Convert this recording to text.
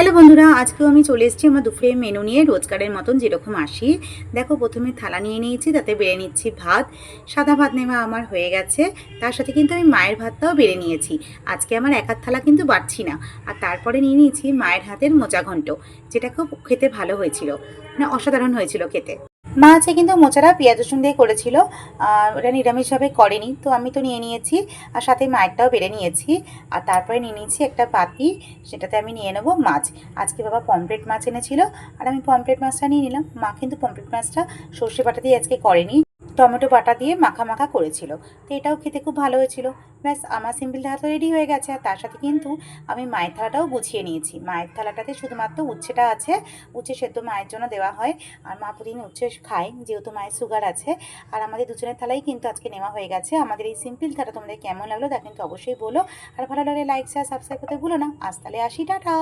Hello বন্ধুরা, আজকেও আমি চলে এসেছি আমার দুপুরের মেনু নিয়ে। রোজকারের মতন যেরকম আসি। দেখো, প্রথমে থালা নিয়ে নিয়েছি, তাতে বেড়ে নিচ্ছি ভাত। সাদা ভাত নেওয়া আমার হয়ে গেছে। তার সাথে কিন্তু আমি মায়ের ভাতটাও বেড়ে নিয়েছি। আজকে আমার একার থালা কিন্তু বাড়ছি না। আর তারপরে নিয়ে নিয়েছি মায়ের হাতের মোচা ঘন্ট, যেটা খুব খেতে ভালো হয়েছিল, মানে অসাধারণ হয়েছিল খেতে। মা আছে কিন্তু মোচাটা পেঁয়াজ রসুন দিয়ে করেছিল, ওটা নিরামিষভাবে করেনি, তো আমি তো নিয়ে নিয়েছি। আর সাথে মায়েরটাও বেড়ে নিয়েছি। আর তারপরে নিয়ে নিয়েছি একটা পাতি, সেটাতে আমি নিয়ে নেবো মাছ। আজকে বাবা পমফ্রেট মাছ এনেছিল, আর আমি পমফ্রেট মাছটা নিয়ে নিলাম। মা কিন্তু পমফ্রেট মাছটা সর্ষে বাটা দিয়ে আজকে করেনি, টমেটো বাটা দিয়ে মাখা মাখা করেছিল। তো এটাও খেতে খুব ভালো হয়েছিল। ব্যাস, আমার সিম্পল থালা তো রেডি হয়ে গেছে। আর তার সাথে কিন্তু আমি মায়ের থালাটাও গুছিয়ে নিয়েছি। মায়ের থালাটাতে শুধুমাত্র উচ্ছেটা আছে, উচ্ছে সেদ্ধ মায়ের জন্য দেওয়া হয়। আর মা প্রতিদিন উচ্ছে খায়, যেহেতু মায়ের সুগার আছে। আর আমাদের দুজনের থালাই কিন্তু আজকে নেওয়া হয়ে গেছে। আমাদের এই সিম্পল থালা তোমাদের কেমন লাগলো তা কিন্তু অবশ্যই বলো। আর ভালো লাগলে লাইক শেয়ার সাবস্ক্রাইব করতে ভুলো না। আজ তাহলে আসি, টাটা।